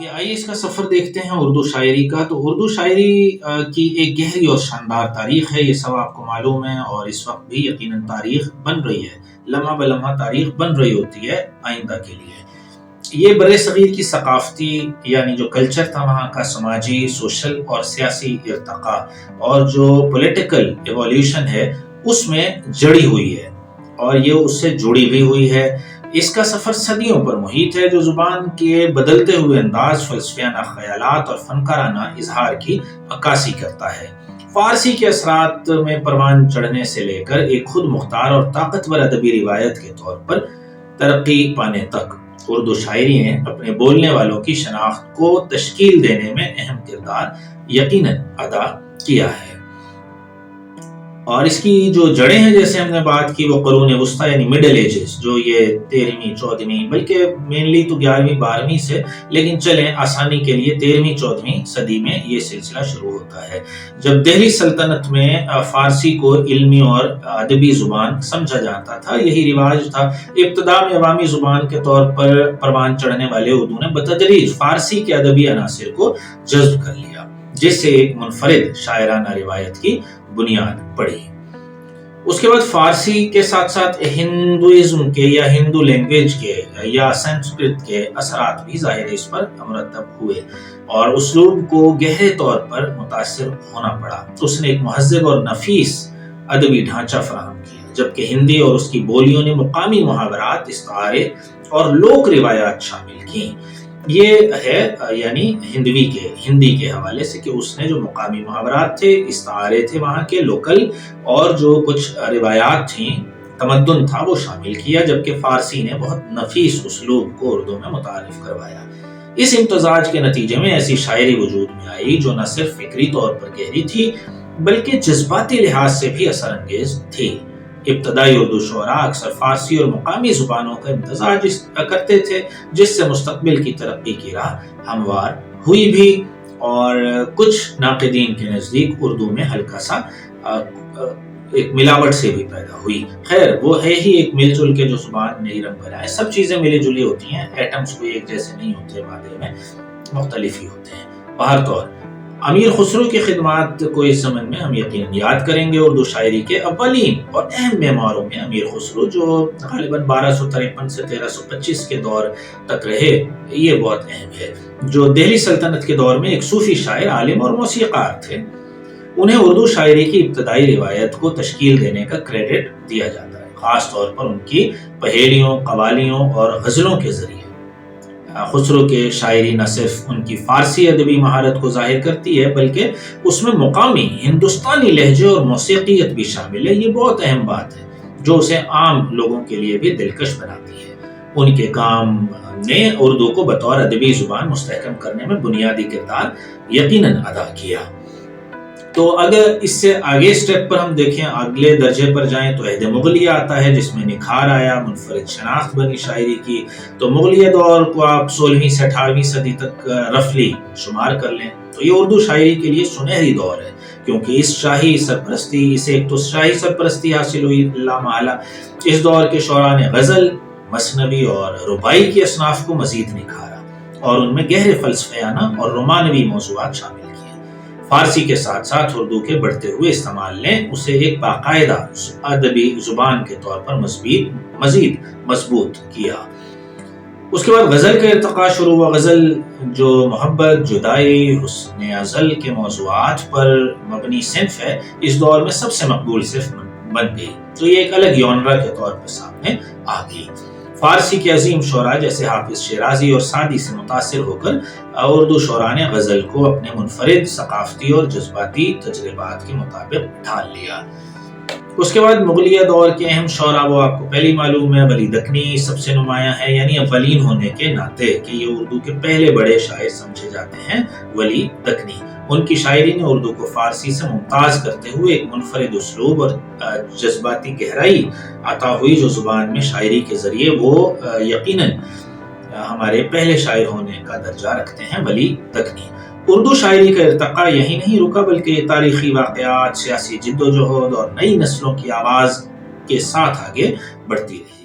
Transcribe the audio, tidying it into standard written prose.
یہ آئیے اس کا سفر دیکھتے ہیں اردو شاعری کا۔ تو اردو شاعری کی ایک گہری اور شاندار تاریخ ہے، یہ سب آپ کو معلوم ہے، اور اس وقت بھی یقیناً تاریخ بن رہی ہے، لمحہ بلمحہ تاریخ بن رہی ہوتی ہے آئندہ کے لیے۔ یہ برِ صغیر کی ثقافتی یعنی جو کلچر تھا وہاں کا، سماجی، سوشل اور سیاسی ارتقاء اور جو پولیٹیکل ایولیوشن ہے اس میں جڑی ہوئی ہے، اور یہ اس سے جڑی بھی ہوئی ہے۔ اس کا سفر صدیوں پر محیط ہے، جو زبان کے بدلتے ہوئے انداز، فلسفیانہ خیالات اور فنکارانہ اظہار کی عکاسی کرتا ہے۔ فارسی کے اثرات میں پروان چڑھنے سے لے کر ایک خود مختار اور طاقتور ادبی روایت کے طور پر ترقی پانے تک، اردو شاعری نے اپنے بولنے والوں کی شناخت کو تشکیل دینے میں اہم کردار یقیناً ادا کیا ہے۔ اور اس کی جو جڑیں ہیں، جیسے ہم نے بات کی، وہ قرون وسطیٰ یعنی مڈل ایجز، جو یہ 13ویں 14ویں بلکہ مینلی تو 11ویں 12ویں سے، لیکن چلیں آسانی کے لیے 13ویں 14ویں صدی میں یہ سلسلہ شروع ہوتا ہے، جب دہلی سلطنت میں فارسی کو علمی اور ادبی زبان سمجھا جاتا تھا۔ یہی رواج تھا۔ ابتدا میں عوامی زبان کے طور پر پروان چڑھنے والے اردو نے بتدریج فارسی کے ادبی عناصر کو جذب کر لیا، جس سے ایک منفرد شاعرانہ روایت کی بنیاد پڑی۔ اس کے بعد فارسی کے ساتھ ساتھ ہندوازم کے یا ہندو لینگویج کے یا سنسکرت کے اثرات بھی ظاہر اس پر مرتب ہوئے، اور اسلوب کو گہرے طور پر متاثر ہونا پڑا۔ اس نے ایک مہذب اور نفیس ادبی ڈھانچہ فراہم کیا، جبکہ ہندی اور اس کی بولیوں نے مقامی محاورات، استعارے اور لوک روایات شامل کی۔ یہ ہے یعنی ہندی کے حوالے سے کہ اس نے جو مقامی محاورات تھے، استعارے تھے وہاں کے لوکل، اور جو کچھ روایات تھیں، تمدن تھا، وہ شامل کیا، جبکہ فارسی نے بہت نفیس اسلوب کو اردو میں متعارف کروایا۔ اس امتزاج کے نتیجے میں ایسی شاعری وجود میں آئی جو نہ صرف فکری طور پر گہری تھی بلکہ جذباتی لحاظ سے بھی اثر انگیز تھی۔ ابتدائی اردو شعراء اکثر فارسی اور مقامی زبانوں کا امتزاج کرتے تھے، جس سے مستقبل کی ترقی کی راہ ہموار ہوئی بھی، اور کچھ ناقدین کے نزدیک اردو میں ہلکا سا ایک ملاوٹ سے بھی پیدا ہوئی۔ خیر، وہ ہے ہی ایک مل جل کے جو زبان نئی رنگ بنائے، سب چیزیں ملی جلی ہوتی ہیں، ایٹمز کوئی ایک جیسے نہیں ہوتے، مادے میں مختلف ہی ہوتے ہیں۔ بہرطور امیر خسرو کی خدمات کو اس زمن میں ہم یقیناً یاد کریں گے۔ اردو شاعری کے اولین اور اہم معماروں میں امیر خسرو، جو غالباً 1253 سے 1325 کے دور تک رہے، یہ بہت اہم ہے، جو دہلی سلطنت کے دور میں ایک صوفی شاعر، عالم اور موسیقار تھے۔ انہیں اردو شاعری کی ابتدائی روایت کو تشکیل دینے کا کریڈٹ دیا جاتا ہے، خاص طور پر ان کی پہیلیوں، قوالیوں اور غزلوں کے ذریعے۔ خسرو کے شاعری نہ صرف ان کی فارسی ادبی مہارت کو ظاہر کرتی ہے بلکہ اس میں مقامی ہندوستانی لہجے اور موسیقیت بھی شامل ہے۔ یہ بہت اہم بات ہے جو اسے عام لوگوں کے لیے بھی دلکش بناتی ہے۔ ان کے کام نے اردو کو بطور ادبی زبان مستحکم کرنے میں بنیادی کردار یقیناً ادا کیا۔ تو اگر اس سے آگے سٹیپ پر ہم دیکھیں، اگلے درجے پر جائیں، تو عہد مغلیہ آتا ہے، جس میں نکھار آیا، منفرد شناخت بنی شاعری کی۔ تو مغلیہ دور کو آپ 16ویں سے 18ویں صدی تک رفلی شمار کر لیں، تو یہ اردو شاعری کے لیے سنہری دور ہے، کیونکہ اسے ایک تو شاہی سرپرستی حاصل ہوئی لامحالہ۔ اس دور کے شعراء نے غزل، مثنوی اور رباعی کی اصناف کو مزید نکھارا، اور ان میں گہرے فلسفیانہ اور رومانوی موضوعات شامل کیے۔ فارسی کے ساتھ ساتھ اردو کے بڑھتے ہوئے استعمال نے اسے ایک باقاعدہ ادبی زبان کے طور پر مزید مضبوط کیا۔ اس کے بعد غزل کا ارتقاء شروع ہوا۔ غزل جو محبت، جدائی، حسن ازل کے موضوعات پر مبنی صنف ہے، اس دور میں سب سے مقبول صنف بن گئی، تو یہ ایک الگ یونرا کے طور پر سامنے آ گئی۔ فارسی کے عظیم شعراء جیسے حافظ شیرازی اور سعدی سے متاثر ہو کر اردو شعراء نے غزل کو اپنے منفرد ثقافتی اور جذباتی تجربات کے مطابق ڈھال لیا۔ اس کے بعد مغلیہ دور کے اہم شعراء، وہ آپ کو پہلی معلوم ہے، ولی دکنی سب سے نمایاں ہے، یعنی اولین ہونے کے ناطے کہ یہ اردو کے پہلے بڑے شاعر سمجھے جاتے ہیں، ولی دکنی۔ ان کی شاعری نے اردو کو فارسی سے ممتاز کرتے ہوئے ایک منفرد اسلوب اور جذباتی گہرائی عطا ہوئی، جو زبان میں شاعری کے ذریعے وہ یقیناً ہمارے پہلے شاعر ہونے کا درجہ رکھتے ہیں، ولی دکنی۔ اردو شاعری کا ارتقاء یہی نہیں رکا، بلکہ یہ تاریخی واقعات، سیاسی جدوجہد اور نئی نسلوں کی آواز کے ساتھ آگے بڑھتی رہی۔